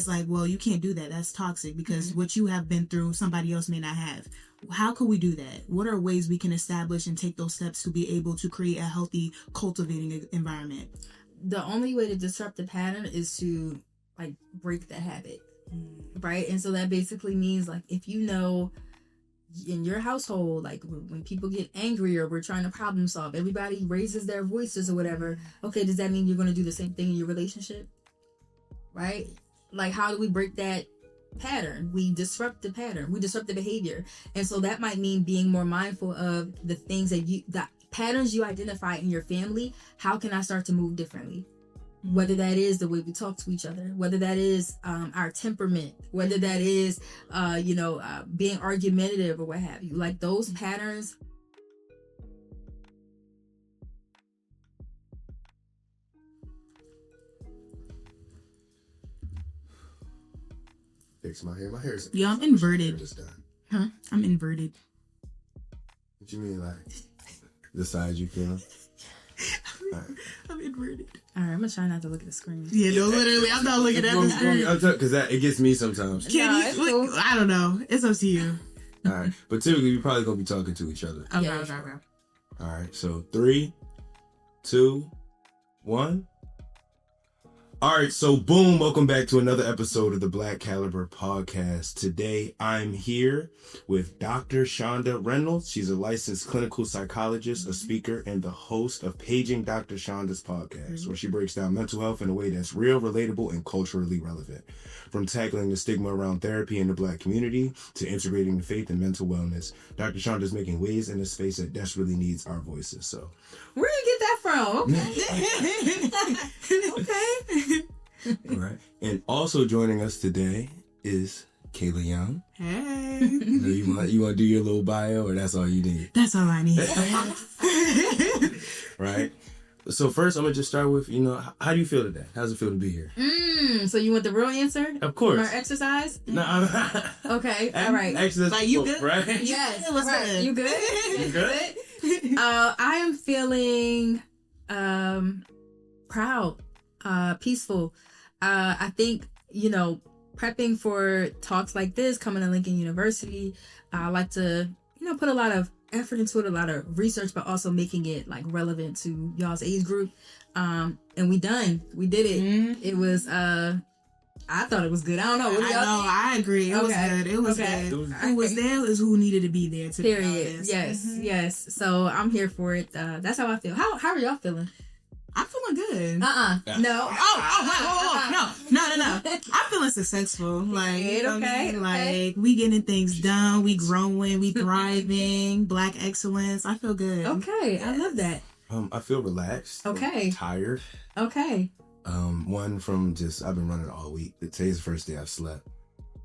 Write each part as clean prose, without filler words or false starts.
it's like, well, you can't do that. That's toxic because what you have been through, somebody else may not have. How can we do that? What are ways we can establish and take those steps to be able to create a healthy, cultivating environment? The only way to disrupt the pattern is to like break the habit, right? And so that basically means like if you know in your household, like when people get angry or we're trying to problem solve, everybody raises their voices or whatever. Okay, does that mean you're going to do the same thing in your relationship? Right? Like, how do we break that pattern? We disrupt the pattern. We disrupt the behavior. And so that might mean being more mindful of the things that patterns you identify in your family. How can I start to move differently? Whether that is the way we talk to each other, whether that is our temperament, whether that is, being argumentative or what have you. Like those patterns. Fix my hair. My hair is... Yeah, I'm inverted. Huh? I'm inverted. What you mean, like, the side you feel? Right. I'm inverted. All right, I'm gonna try not to look at the screen. Yeah, no, literally, I'm not looking at the screen. Because it gets me sometimes. Cool. I don't know. It's up to you. All right, but typically you're probably gonna be talking to each other. Okay. All right, so 3, 2, 1. All right, so boom, welcome back to another episode of the Black Caliber Podcast. Today, I'm here with Dr. Chanda Reynolds. She's a licensed clinical psychologist, a speaker, and the host of Paging Dr. Chanda's podcast, where she breaks down mental health in a way that's real, relatable, and culturally relevant. From tackling the stigma around therapy in the Black community to integrating the faith and mental wellness, Dr. Chanda is making waves in a space that desperately needs our voices. So, where did you get that from? Okay. All right. And also joining us today is Kayla Young. Hey. You want to do your little bio, or that's all you need? That's all I need. Right. So first, I'm gonna just start with, how do you feel today? How's it feel to be here? So you want the real answer? Of course. From our exercise? No. Okay. All right. Actually, like, you good? Right? Yes. What's right. good? You good? You good? I am feeling proud, peaceful. I think, prepping for talks like this, coming to Lincoln University, I like to, put a lot of effort into it, a lot of research, but also making it like relevant to y'all's age group. And we did it. Mm-hmm. It was, I thought it was good. I don't know. What do y'all think? I agree. It was good. It was good. Who was there is who needed to be there. Period. Yes. Mm-hmm. Yes. So I'm here for it. That's how I feel. How are y'all feeling? I'm feeling good. No. Oh, wait. No. I'm feeling successful. Like, okay. Like, we getting things done. We growing. We thriving. Black excellence. I feel good. Okay. Yes. I love that. I feel relaxed. Okay. Tired. Okay. One from I've been running all week. Today's the first day I've slept.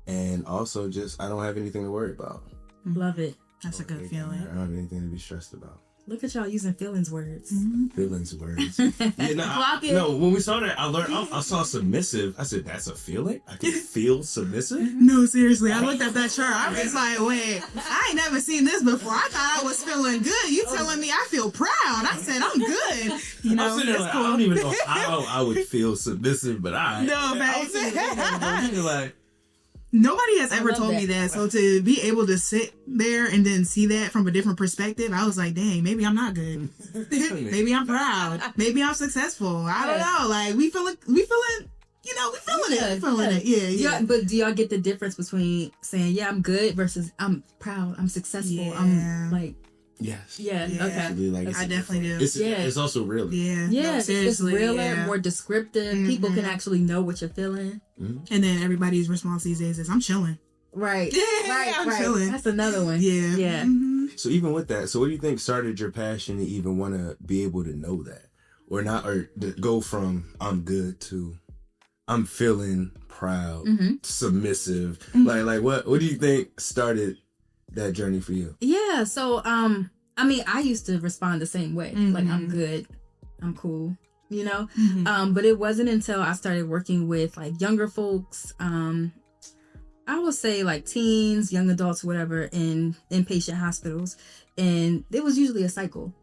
And also I don't have anything to worry about. Love it. That's a good feeling. I don't have anything to be stressed about. Look at y'all using feelings words. Mm-hmm. Feelings words. No, when we saw that, I learned, I saw submissive. I said, that's a feeling? I can feel submissive? No, seriously. I looked at that chart. I was like, wait, I ain't never seen this before. I thought I was feeling good. You telling me I feel proud. I said, I'm good. I'm sitting there like, cool. I don't even know how I would feel submissive, but No, man. Like, nobody has ever told me that. So to be able to sit there and then see that from a different perspective, I was like, dang, maybe I'm not good. Maybe I'm proud. Maybe I'm successful. I don't know. Like, we feeling it. We feeling it. Yeah. But do y'all get the difference between saying, yeah, I'm good versus I'm proud, I'm successful, Yeah. I'm like... Yes. Yeah. Okay. Like, I definitely do. It's also real. Yeah. Yeah. No, seriously. It's realer, yeah. more descriptive. Mm-hmm. People can actually know what you're feeling. Mm-hmm. And then everybody's response these days is, I'm chilling. Right. I'm chilling. That's another one. Yeah. Yeah. Mm-hmm. So even with that, what do you think started your passion to even want to be able to know that? Or not, or to go from I'm good to I'm feeling proud, submissive. Mm-hmm. Like what do you think started that journey for you? Yeah. So, I used to respond the same way. Mm-hmm. Like, I'm good. I'm cool. Mm-hmm. But it wasn't until I started working with like younger folks, I would say like teens, young adults, whatever, in inpatient hospitals. And it was usually a cycle.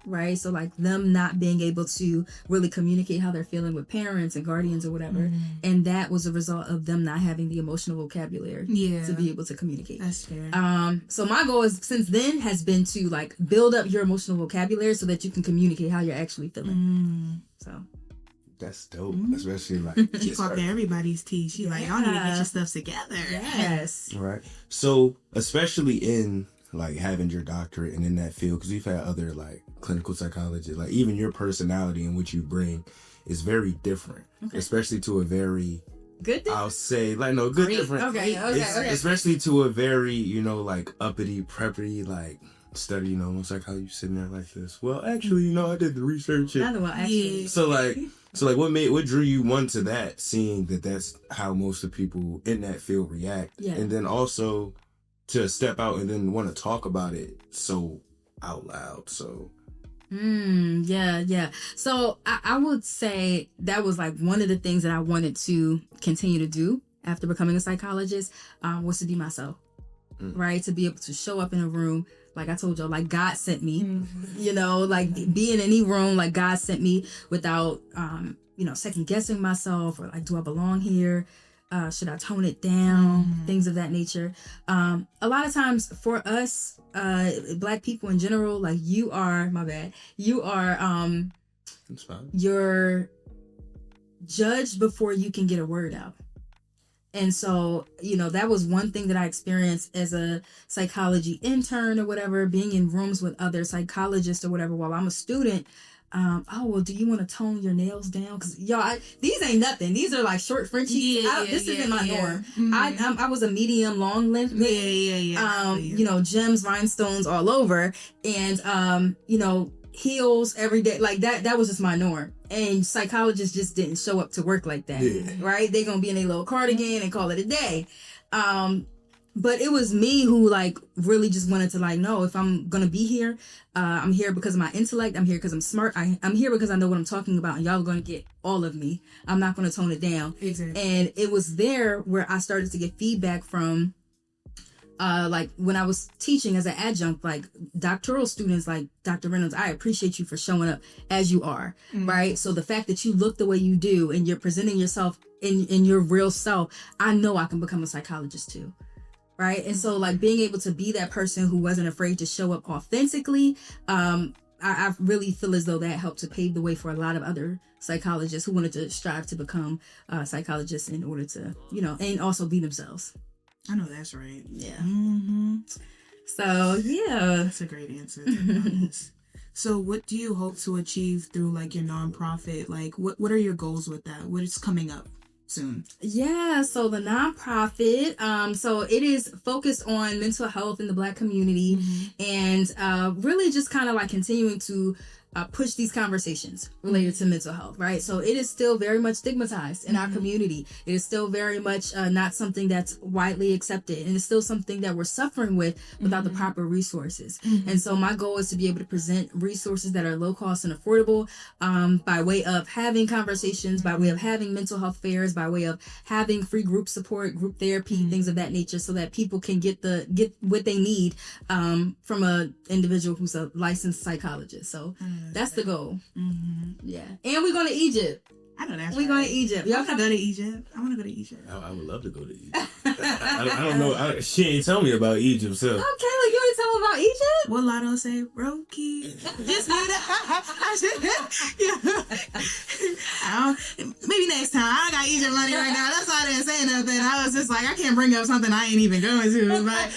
right? So like them not being able to really communicate how they're feeling with parents and guardians or whatever. And that was a result of them not having the emotional vocabulary to be able to communicate. That's fair. So my goal is since then has been to like build up your emotional vocabulary so that you can communicate how you're actually feeling. So that's dope, especially like she talking everybody's tea. She like, y'all need to get your stuff together. Yes. Right. So especially in like having your doctorate and in that field, because we've had other like clinical psychologists, like even your personality and what you bring is very different, especially to a very good I'll say like no good different. Okay. Especially to a very, you know, like uppity, preppy, like study, you know, almost like how you sitting there like this. Well, actually, you know, I did the research. So what drew you one to that, seeing that that's how most of the people in that field react, and then also to step out and then want to talk about it so out loud. So so I would say that was like one of the things that I wanted to continue to do after becoming a psychologist, was to be myself, right? To be able to show up in a room like I told y'all, like God sent me, you know, like be in any room like God sent me without second guessing myself or like, do I belong here? Should I tone it down? Things of that nature. A lot of times for us, Black people in general, like you're judged before you can get a word out. And so, you know, that was one thing that I experienced as a psychology intern or whatever, being in rooms with other psychologists or whatever while I'm a student. Do you want to tone your nails down? Because y'all, these ain't nothing. These are like short Frenchies. This isn't my norm. I was a medium long length. Gems, rhinestones all over, and heels every day. Like that was just my norm. And psychologists just didn't show up to work like that, right? They gonna be in a little cardigan and call it a day. But it was me who like really just wanted to like, no, if I'm gonna be here, I'm here because of my intellect. I'm here because I'm smart. I'm here because I know what I'm talking about, and y'all are gonna get all of me. I'm not gonna tone it down. Exactly. And it was there where I started to get feedback from, like when I was teaching as an adjunct, like doctoral students, like Dr. Reynolds, I appreciate you for showing up as you are, right? So the fact that you look the way you do and you're presenting yourself in your real self, I know I can become a psychologist too. Right. And so like being able to be that person who wasn't afraid to show up authentically, I really feel as though that helped to pave the way for a lot of other psychologists who wanted to strive to become psychologists in order to, and also be themselves. I know that's right. Yeah. So, yeah. That's a great answer, to be honest. So what do you hope to achieve through like your nonprofit? Like what are your goals with that? What is coming up soon? Yeah, so the nonprofit, so it is focused on mental health in the Black community, and really just kind of like continuing to push these conversations related to mental health, right? So it is still very much stigmatized in our community. It is still very much not something that's widely accepted, and it's still something that we're suffering with without the proper resources. And so my goal is to be able to present resources that are low cost and affordable, by way of having conversations, by way of having mental health fairs, by way of having free group support, group therapy, things of that nature, so that people can get what they need from a individual who's a licensed psychologist. So that's the goal. Yeah. And we're going to Egypt. I know that's We're going to Egypt. Y'all can go to Egypt. I want to go to Egypt. I would love to go to Egypt. I don't know. She ain't tell me about Egypt, so. Okay, like you ain't tell me about Egypt? What Lotto say? Roki. Just knew that. Maybe next time. I got Egypt money right now. That's why I didn't say nothing. I was just like, I can't bring up something I ain't even going to. But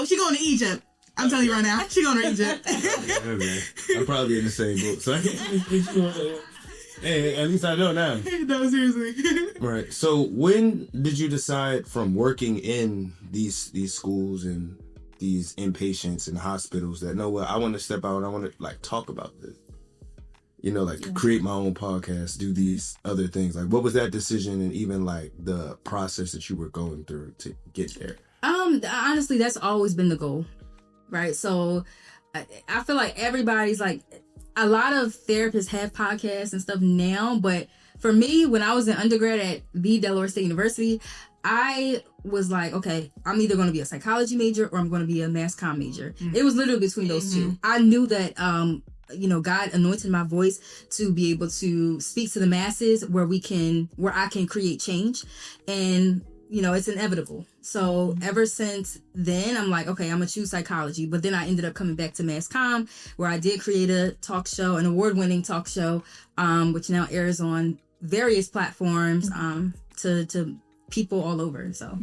she going to Egypt. I'm telling you right now, she going to Egypt. Okay. I'm probably in the same boat, so I can't. Hey, at least I know now. No, seriously. Right. So when did you decide from working in these schools and these inpatients and hospitals that, no, well, I want to step out and I want to like talk about this? Create my own podcast, do these other things. Like, what was that decision, and even like the process that you were going through to get there? Honestly, that's always been the goal. Right. So I feel like everybody's like, a lot of therapists have podcasts and stuff now. But for me, when I was in undergrad at the Delaware State University, I was like, okay, I'm either going to be a psychology major or I'm going to be a mass comm major. It was literally between those two. I knew that God anointed my voice to be able to speak to the masses where I can create change. And, it's inevitable. So ever since then, I'm like, okay, I'm going to choose psychology. But then I ended up coming back to Mass Comm, where I did create a talk show, an award-winning talk show, which now airs on various platforms to people all over. So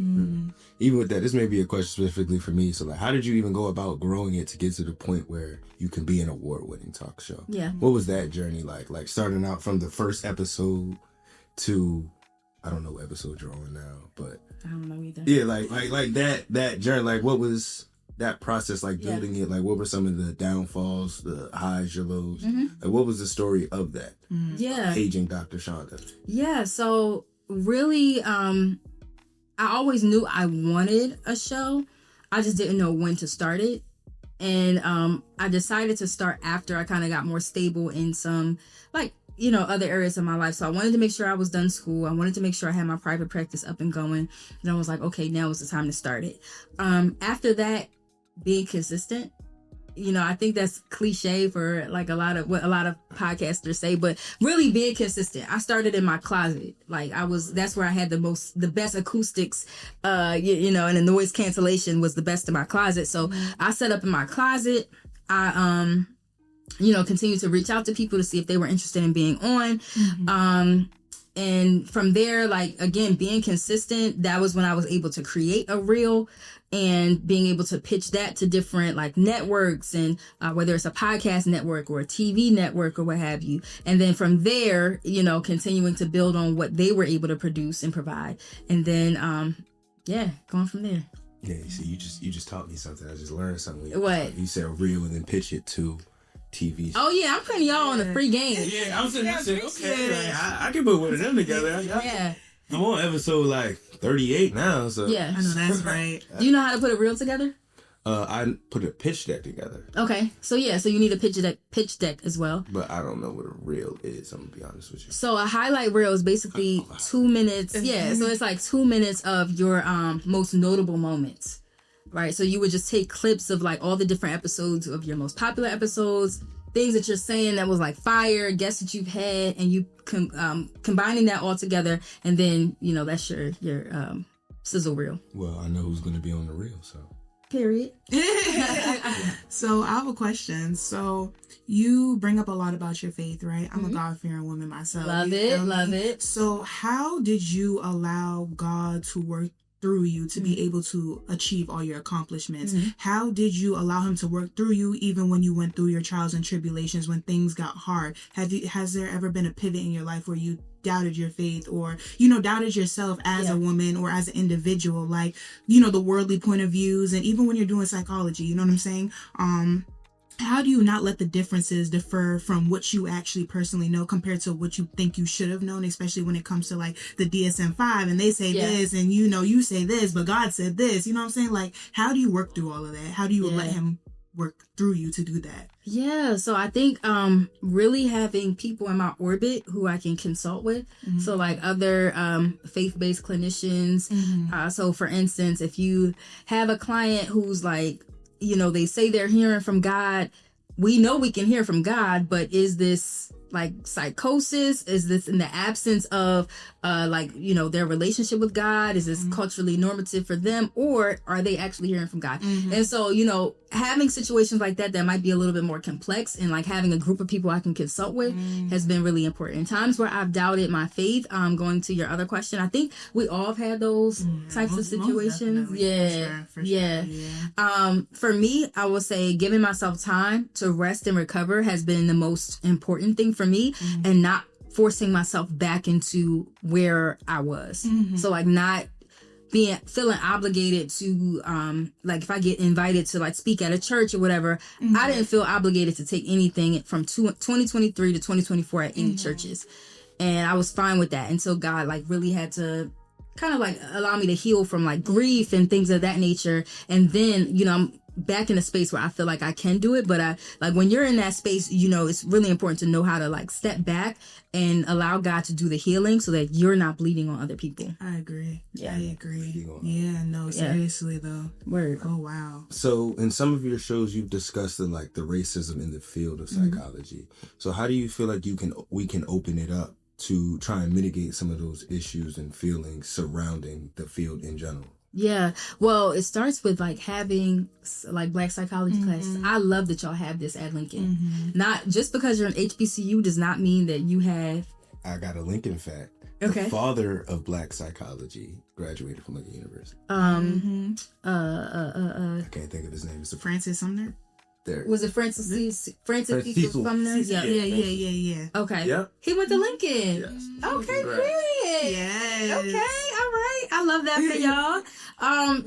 even with that, this may be a question specifically for me. So like, how did you even go about growing it to get to the point where you can be an award-winning talk show? Yeah. What was that journey like? Like starting out from the first episode to, I don't know what episode you're on now, but I don't know either. Yeah, like that journey. Like, what was that process like building it? Like, what were some of the downfalls, the highs, your lows? Like, what was the story of that? Yeah. Aging Dr. Chanda. Yeah. So really, I always knew I wanted a show. I just didn't know when to start it. And I decided to start after I kind of got more stable in some, other areas of my life. So I wanted to make sure I was done school. I wanted to make sure I had my private practice up and going. And I was like, okay, now is the time to start it. After that, being consistent. I think that's cliche for like what a lot of podcasters say, but really being consistent. I started in my closet. That's where I had the best acoustics, and the noise cancellation was the best in my closet. So I set up in my closet. I, continue to reach out to people to see if they were interested in being on. And from there, again, being consistent, that was when I was able to create a reel and being able to pitch that to different networks and whether it's a podcast network or a TV network or what have you. And then from there, continuing to build on what they were able to produce and provide. And then, going from there. Yeah, you see, you just taught me something. I just learned something. What? You said reel and then pitch it to TV. Oh yeah, I'm putting y'all on a free game. Yeah, I'm saying, okay, I can put one of them together. Yeah. I'm on episode 38 now, so yeah, I know that's right. Do you know how to put a reel together? I put a pitch deck together. Okay, so you need a pitch deck as well. But I don't know what a reel is. I'm gonna be honest with you. So a highlight reel is basically 2 minutes. Yeah, so it's 2 minutes of your most notable moments. Right, so you would just take clips of all the different episodes of your most popular episodes, things that you're saying that was fire, guests that you've had, and you combining that all together, and then that's your sizzle reel. Well, I know who's going to be on the reel, so. Period. So I have a question. So you bring up a lot about your faith, right? I'm a God-fearing woman myself. Love it. So how did you allow God to work through you to be able to achieve all your accomplishments? How did you allow him to work through you even when you went through your trials and tribulations, when things got hard? Has there ever been a pivot in your life where you doubted your faith or doubted yourself as a woman or as an individual, the worldly point of views, and even when you're doing psychology, you know what I'm saying? How do you not let the differences differ from what you actually personally know compared to what you think you should have known, especially when it comes to the DSM-5 and they say this and you say this, but God said this, you know what I'm saying? How do you work through all of that? How do you let him work through you to do that? Yeah, so I think really having people in my orbit who I can consult with. So other faith-based clinicians. So for instance, if you have a client who's they say they're hearing from God, we know we can hear from God, but is this psychosis? Is this in the absence of their relationship with God? Is this culturally normative for them, or are they actually hearing from God? And so having situations like that might be a little bit more complex, and having a group of people I can consult with has been really important. In times where I've doubted my faith, going to your other question, I think we all have had those types of situations. For sure. For me, I will say giving myself time to rest and recover has been the most important thing for me, and not forcing myself back into where I was. So not feeling obligated to if I get invited to speak at a church or whatever, I didn't feel obligated to take anything from 2023 to 2024 at any churches, and I was fine with that until God really had to kind of allow me to heal from grief and things of that nature. And then I'm back in a space where I feel like I can do it. But I like when you're in that space, you know, it's really important to know how to like step back and allow God to do the healing so that you're not bleeding on other people. I agree. Yeah. I agree. Yeah, no, seriously though. Word. Oh wow. So in some of your shows, you've discussed the racism in the field of psychology. So how do you feel like we can open it up to try and mitigate some of those issues and feelings surrounding the field in general? Yeah, well, it starts with like having like Black psychology classes. I love that y'all have this at Lincoln. Not just because you're an HBCU does not mean that you have. I got a Lincoln fact. Okay. The father of Black psychology graduated from Lincoln University. I I can't think of his name. It's Francis Sumner. There. Was it Francis Cecil Sumner? Yeah. Okay. Yep. He went to Lincoln. Yes. Okay, Right. brilliant. Yes. Okay, all right. I love that for y'all.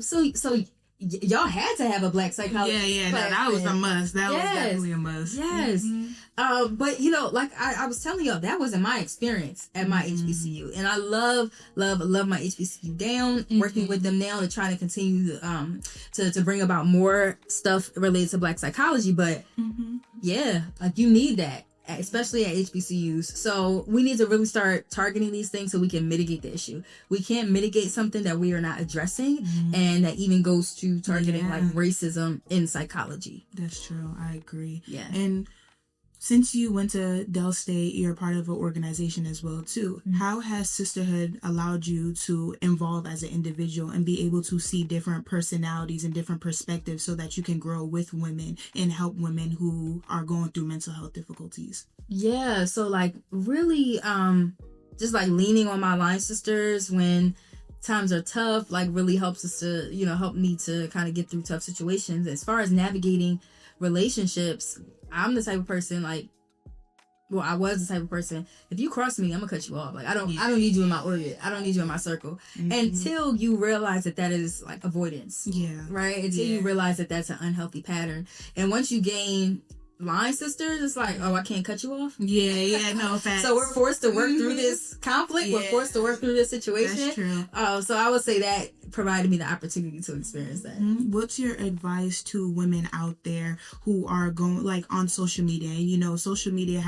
So y'all had to have a Black psychology. No, that was a must. That was Yes. definitely a must. Yes. But you know, like I was telling y'all, that wasn't my experience at my HBCU, and I love my HBCU down. Working with them now to try to continue to bring about more stuff related to Black psychology. But yeah, like you need that, especially at HBCUs. So we need to really start targeting these things so we can mitigate the issue. We can't mitigate something that we are not addressing, and that even goes to targeting like racism in psychology. That's true. I agree. Yeah. And since you went to Del State, you're part of an organization as well too. How has sisterhood allowed you to evolve as an individual and be able to see different personalities and different perspectives so that you can grow with women and help women who are going through mental health difficulties? Yeah, so like really just like leaning on my line sisters when times are tough, like really helps us to, you know, help me to kind of get through tough situations. As far as navigating relationships, I'm the type of person I was the type of person, if you cross me, I'm gonna cut you off. Like I don't need you in my orbit. I don't need you in my circle until you realize that is like avoidance. Yeah. Right? Until you realize that that's an unhealthy pattern. And once you gain line sisters, it's like, oh, I can't cut you off. No facts. So we're forced to work through this conflict. We're forced to work through this situation. That's true. So I would say that provided me the opportunity to experience that. What's your advice to women out there who are going like on social media? And you know, social media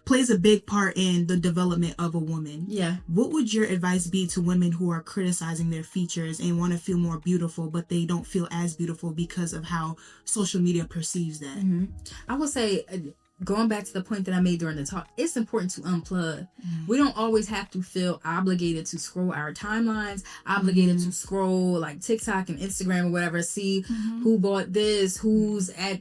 plays a big part in the development of a woman. Yeah. What would your advice be to women who are criticizing their features and want to feel more beautiful, but they don't feel as beautiful because of how social media perceives that? I would say, going back to the point that I made during the talk, it's important to unplug. We don't always have to feel obligated to scroll our timelines, obligated to scroll like TikTok and Instagram or whatever, see who bought this, who's at,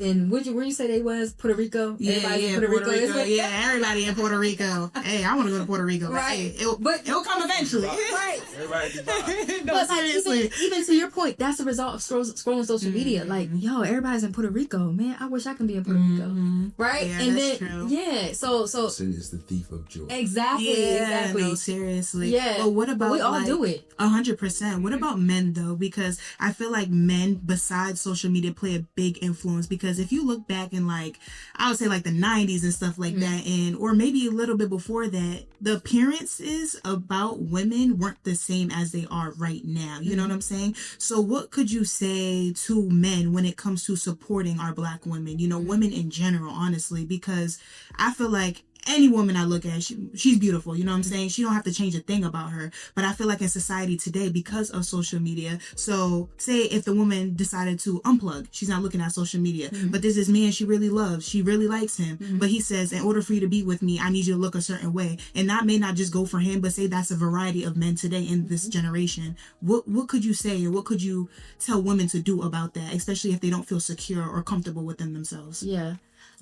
and where you say they was? Puerto Rico? Everybody in Puerto Rico. Everybody in Puerto Rico. Hey, I want to go to Puerto Rico. Right. But it'll come eventually. Right. Everybody No, but seriously. Even to your point, that's the result of scrolling social media. Like, yo, everybody's in Puerto Rico. Man, I wish I could be in Puerto Rico. Right? Yeah, and that's then, true. yeah, so sin is the thief of joy. Exactly. No, seriously. Yeah. But what about we all do it? 100%. What about men though? Because I feel like men, besides social media, play a big influence. Because if you look back in like, I would say like the 90s and stuff like that, and or maybe a little bit before that, the appearances about women weren't the same as they are right now. You know what I'm saying? So what could you say to men when it comes to supporting our Black women? You know, women in general, honestly, because I feel like any woman I look at, she's beautiful. You know what I'm saying? She don't have to change a thing about her. But I feel like in society today, because of social media, so say if the woman decided to unplug, she's not looking at social media, but there's this man she really loves, she really likes him, but he says, in order for you to be with me, I need you to look a certain way. And that may not just go for him, but say that's a variety of men today in this generation. What could you say, or what could you tell women to do about that, especially if they don't feel secure or comfortable within themselves? Yeah.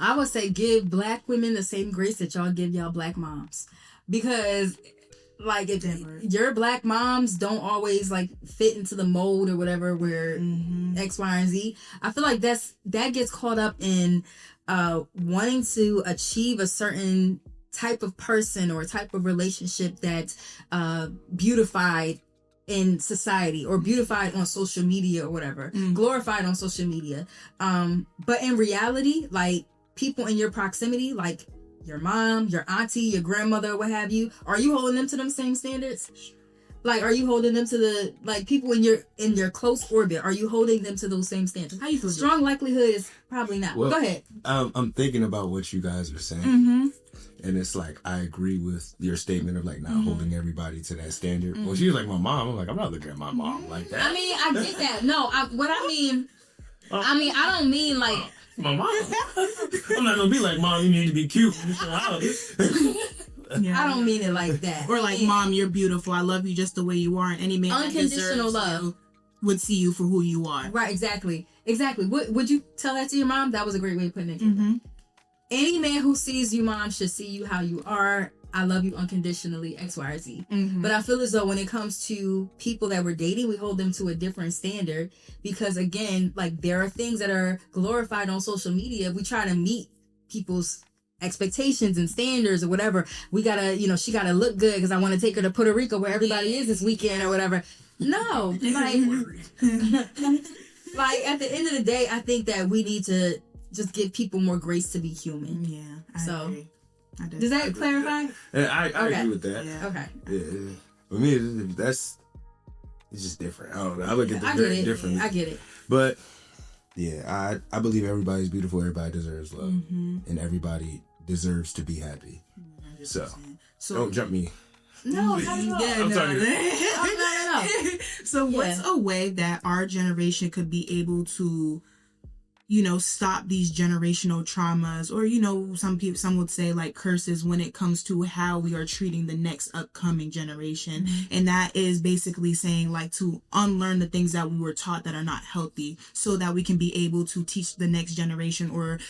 I would say give Black women the same grace that y'all give y'all Black moms. Because, like, if your Black moms don't always, like, fit into the mold or whatever where X, Y, and Z, I feel like that gets caught up in wanting to achieve a certain type of person or type of relationship that's beautified in society or beautified on social media or whatever, glorified on social media. But in reality, like, people in your proximity, like your mom, your auntie, your grandmother, what have you, are you holding them to them same standards? Like, are you holding them to the, like, people in your close orbit? Are you holding them to those same standards? How you feel? Strong likelihood is probably not. Well, go ahead. I'm thinking about what you guys are saying. Mm-hmm. And it's like, I agree with your statement of like not holding everybody to that standard. Well, she was like, my mom. I'm like, I'm not looking at my mom like that. I mean, I get that. No, I don't mean like my mom. I'm not gonna be like, Mom, you need to be cute. Yeah. I don't mean it like that. Or like, Mom, you're beautiful. I love you just the way you are. And any man that unconditional deserves love you would see you for who you are. Right, exactly. Would you tell that to your mom? That was a great way of putting it. Mm-hmm. Any man who sees you, Mom, should see you how you are. I love you unconditionally, X, Y, or Z. Mm-hmm. But I feel as though when it comes to people that we're dating, we hold them to a different standard because, again, like, there are things that are glorified on social media. We try to meet people's expectations and standards or whatever. We gotta, she gotta look good because I want to take her to Puerto Rico where everybody is this weekend or whatever. No, like at the end of the day, I think that we need to just give people more grace to be human. Yeah, I agree. Does that clarify? I agree with that. Yeah. Okay. Yeah. For me, it's just different. I don't know. I look at it very differently. I get it. But yeah, I believe everybody's beautiful. Everybody deserves love, and everybody deserves to be happy. 100%. So don't jump me. No, not at all. I'm sorry. No. So what's a way that our generation could be able to, stop these generational traumas, or, some would say like curses when it comes to how we are treating the next upcoming generation. Mm-hmm. And that is basically saying like to unlearn the things that we were taught that are not healthy so that we can be able to teach the next generation or,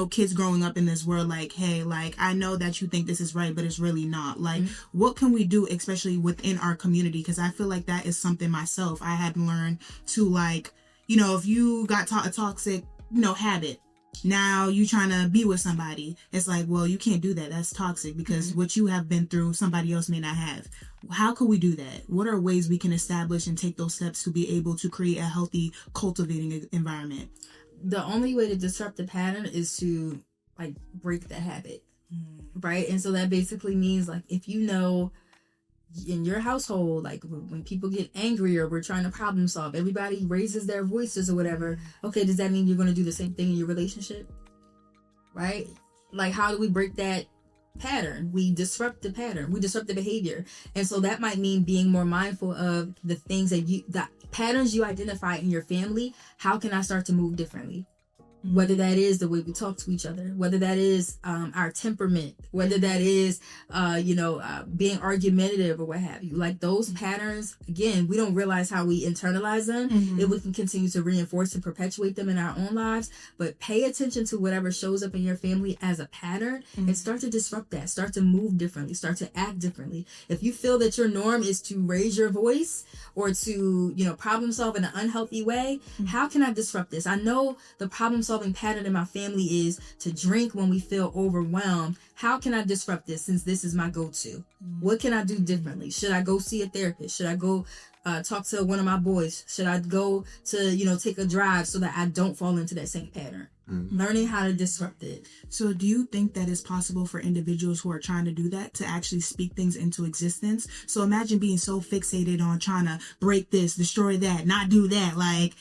kids growing up in this world, like, hey, like, I know that you think this is right, but it's really not. Like, what can we do, especially within our community? Because I feel like that is something myself I had learned to, like, if you got taught a toxic habit, now you trying to be with somebody, it's like, well, you can't do that. That's toxic because what you have been through, somebody else may not have. How could we do that? What are ways we can establish and take those steps to be able to create a healthy, cultivating environment? The only way to disrupt the pattern is to like break the habit, right? And so that basically means like if in your household, like when people get angry or we're trying to problem solve, everybody raises their voices or whatever. Okay, does that mean you're going to do the same thing in your relationship? Right? Like, how do we break that pattern? We disrupt the pattern. We disrupt the behavior. And so that might mean being more mindful of the things the patterns you identify in your family. How can I start to move differently? Whether that is the way we talk to each other, whether that is our temperament, whether that is, being argumentative or what have you. Like those patterns, again, we don't realize how we internalize them. If we can continue to reinforce and perpetuate them in our own lives. But pay attention to whatever shows up in your family as a pattern and start to disrupt that. Start to move differently. Start to act differently. If you feel that your norm is to raise your voice or to, problem solve in an unhealthy way, how can I disrupt this? I know the problem solving pattern in my family is to drink when we feel overwhelmed. How can I disrupt this since this is my go-to? What can I do differently? Should I go see a therapist? Should I go talk to one of my boys? Should I go to, take a drive so that I don't fall into that same pattern? Learning how to disrupt it. So do you think that it's possible for individuals who are trying to do that to actually speak things into existence? So imagine being so fixated on trying to break this, destroy that, not do that, like,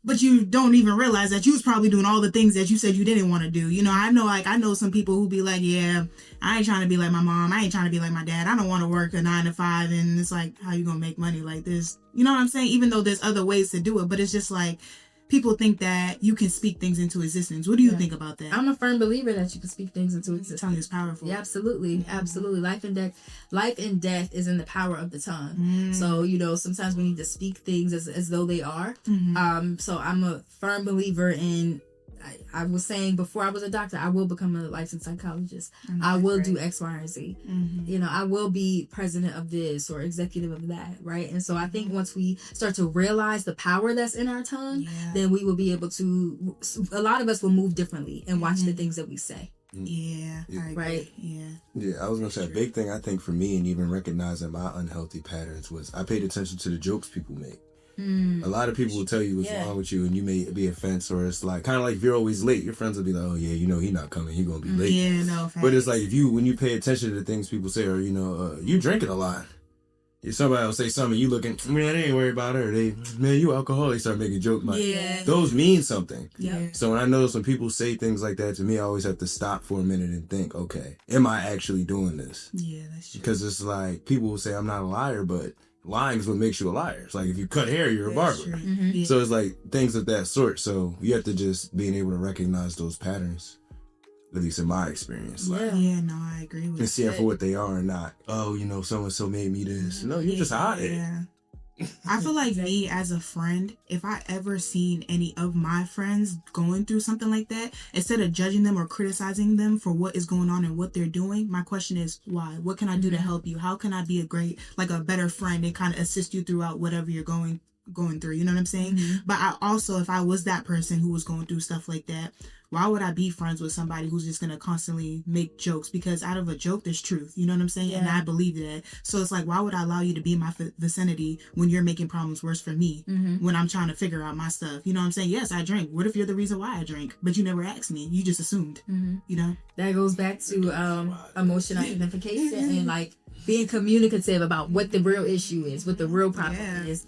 but you don't even realize that you was probably doing all the things that you said you didn't want to do. I know some people who be like, yeah, I ain't trying to be like my mom. I ain't trying to be like my dad. I don't want to work a 9 to 5. And it's like, how you going to make money like this? You know what I'm saying? Even though there's other ways to do it, but it's just like, people think that you can speak things into existence. What do you think about that? I'm a firm believer that you can speak things into existence. Tongue is powerful. Yeah, absolutely. Absolutely. Life and death is in the power of the tongue. So, sometimes we need to speak things as though they are. So I'm a firm believer in, I was saying before I was a doctor, I will become a licensed psychologist. I will do X, Y, or Z. I will be president of this or executive of that, right? And so I think once we start to realize the power that's in our tongue, then we will be able to, a lot of us will move differently and watch the things that we say. Yeah. Right. Yeah, I was gonna say a big thing I think for me and even recognizing my unhealthy patterns was I paid attention to the jokes people make. A lot of people will tell you what's wrong with you and you may be offense, or it's like kind of like if you're always late, your friends will be like, oh yeah, he's not coming, he's gonna be late. Yeah, no, but it's like when you pay attention to the things people say, or you drinking a lot, if somebody will say something, you looking, man, they ain't worried about her. Man, you alcoholic. They start making jokes. Like, those mean something. Yeah. So when I notice when people say things like that to me, I always have to stop for a minute and think, okay, am I actually doing this? Yeah, that's true. Because it's like, people will say I'm not a liar, but lying is what makes you a liar. It's like, if you cut hair, you're a barber. Mm-hmm. Yeah. So it's like things of that sort. So you have to just being able to recognize those patterns, at least in my experience. Like, Yeah, no, I agree with and see that. it for what they are and not, oh, so-and-so made me this. No, you just hide it. Yeah. I feel like me as a friend, if I ever seen any of my friends going through something like that, instead of judging them or criticizing them for what is going on and what they're doing, my question is why? What can I do to help you? How can I be a better friend and kind of assist you throughout whatever you're going through? You know what I'm saying? But I also, if I was that person who was going through stuff like that, why would I be friends with somebody who's just going to constantly make jokes? Because out of a joke, there's truth. You know what I'm saying? Yeah. And I believe that. So it's like, why would I allow you to be in my vicinity when you're making problems worse for me when I'm trying to figure out my stuff? You know what I'm saying? Yes, I drink. What if you're the reason why I drink? But you never asked me. You just assumed, you know? That goes back to emotional identification and like being communicative about what the real issue is, what the real problem is.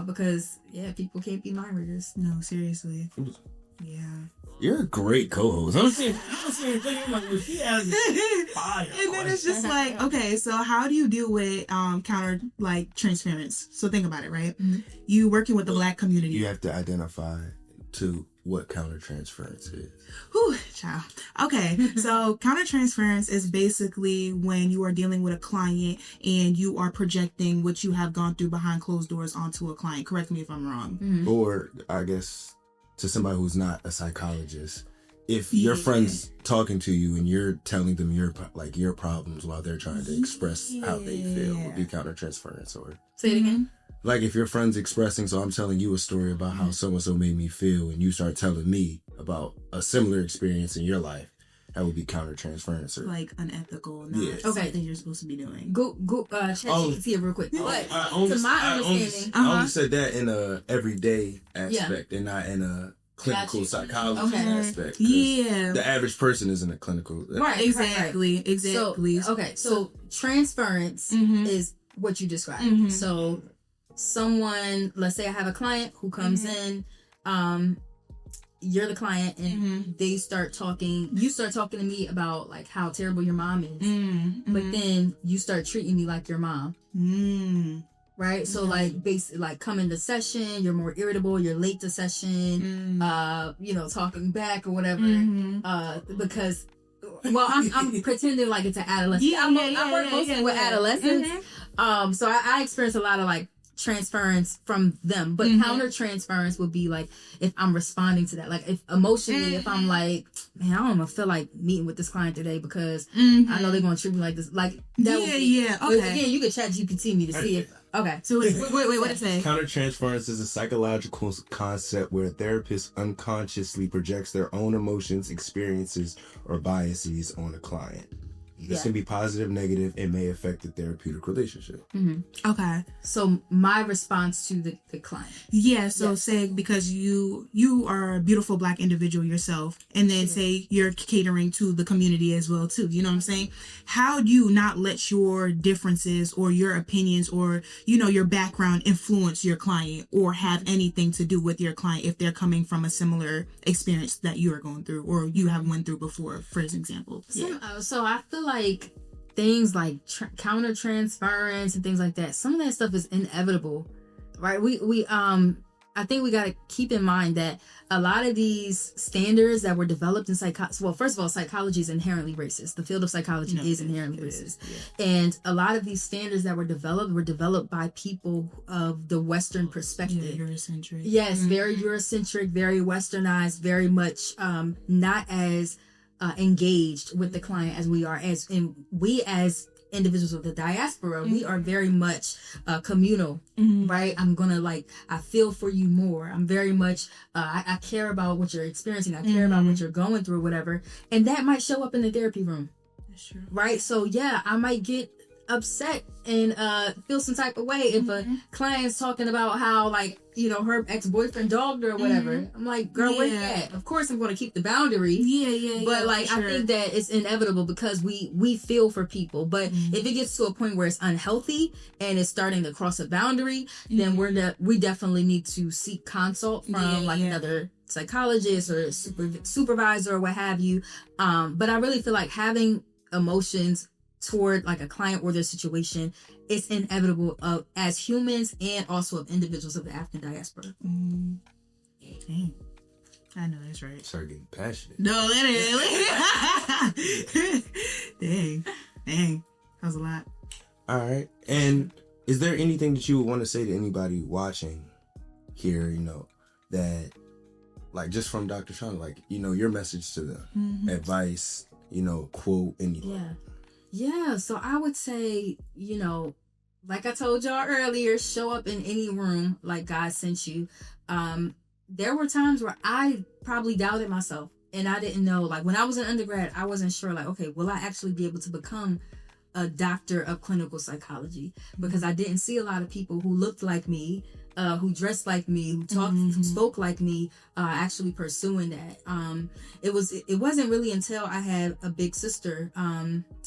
Because people can't be mind readers. No, seriously. Yeah. You're a great co-host. I'm saying like, she has fire. And then it's just like, okay, so how do you deal with counter transference? So think about it, right? You working with the Black community. You have to identify to what countertransference is. Whew, child. Okay, so countertransference is basically when you are dealing with a client and you are projecting what you have gone through behind closed doors onto a client. Correct me if I'm wrong. Or, I guess, to somebody who's not a psychologist, if your friend's talking to you and you're telling them your problems while they're trying to express how they feel, would be countertransference. Or say it again. Like if your friend's expressing, so I'm telling you a story about how so-and-so made me feel, and you start telling me about a similar experience in your life, that would be countertransference. Or like unethical, not something you're supposed to be doing. Go check GPT real quick. But I only, to my understanding, I only said that in a everyday aspect and not in a clinical psychology aspect. Yeah. The average person isn't a clinical. Right, exactly. So transference is what you described. So someone, let's say I have a client who comes in, you're the client, and you start talking to me about like how terrible your mom is, but then you start treating me like your mom. Right? So like basically like coming to session, you're more irritable, you're late to session, talking back or whatever, because I'm pretending like it's an adolescent. I work mostly with adolescents. So I experience a lot of like transference from them, but counter transference would be like if I'm responding to that, like if emotionally, if I'm like, man, I don't even feel like meeting with this client today because I know they're gonna treat me like this, like that would be, okay. Again, you could chat GPT me to see if so wait, what it say? Countertransference is a psychological concept where a therapist unconsciously projects their own emotions, experiences, or biases on a client. This can be positive, negative, and may affect the therapeutic relationship. Okay. So my response to the client. Yeah, so say because you are a beautiful Black individual yourself, and then say you're catering to the community as well too. You know what I'm saying? How do you not let your differences or your opinions or, your background influence your client or have anything to do with your client if they're coming from a similar experience that you are going through or you have went through before, for example? So I feel like things like counter transference and things like that, some of that stuff is inevitable, right? We I think we got to keep in mind that a lot of these standards that were developed in psychology, well, first of all, psychology is inherently racist. The field of psychology is inherently racist. And a lot of these standards that were developed by people of the Western perspective. Eurocentric. Yes, very Eurocentric, very westernized, very much not as engaged with the client as we are, we as individuals of the diaspora, we are very much communal, right? I'm gonna I feel for you more. I'm very much I care about what you're experiencing. I care about what you're going through, whatever, and that might show up in the therapy room. That's true. Right? So I might get upset and feel some type of way if a client's talking about how, like, you know, her ex-boyfriend dogged her or whatever. I'm like, girl, where you at? Of course I'm going to keep the boundary. But like, I think that it's inevitable because we feel for people. But if it gets to a point where it's unhealthy and it's starting to cross a boundary, then we definitely need to seek consult from another psychologist or supervisor or what have you. But I really feel like having emotions toward like a client or their situation is inevitable as humans and also of individuals of the African diaspora. Dang. I know that's right. Start getting passionate. No, that is. Dang. That was a lot. All right. And is there anything that you would want to say to anybody watching here, you know, that, like, just from Dr. Chanda, like, you know, your message to them, advice, you know, quote, anything? Yeah, so I would say, you know, like I told y'all earlier, show up in any room like God sent you. There were times where I probably doubted myself and I didn't know, like when I was an undergrad, I wasn't sure, like, okay, will I actually be able to become a doctor of clinical psychology? Because I didn't see a lot of people who looked like me, who dressed like me, who talked, who spoke like me, actually pursuing that. It wasn't really until I had a big sister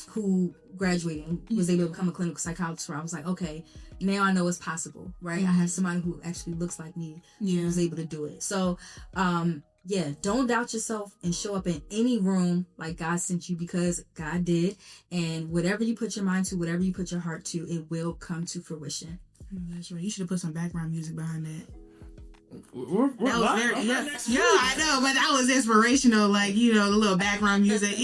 who graduated and was able to become a clinical psychologist where I was like, okay, now I know it's possible, right? I have somebody who actually looks like me who was able to do it. So, don't doubt yourself and show up in any room like God sent you, because God did. And whatever you put your mind to, whatever you put your heart to, it will come to fruition. That's right. You should have put some background music behind that. We're that was very, I know, but that was inspirational. Like, you know, the little background music,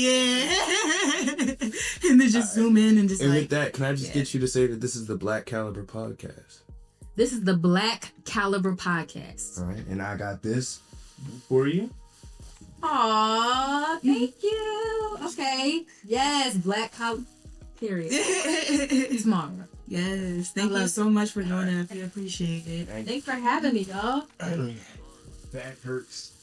and then just zoom in and just. And with that, can I just get you to say that this is the Black Caliber Podcast? This is the Black Caliber Podcast. All right, and I got this for you. Aw, thank you. Okay, yes, Black Caliber. Period. Tomorrow. Yes, thank you so much for joining us. We appreciate it. Thanks for having me, y'all. That hurts.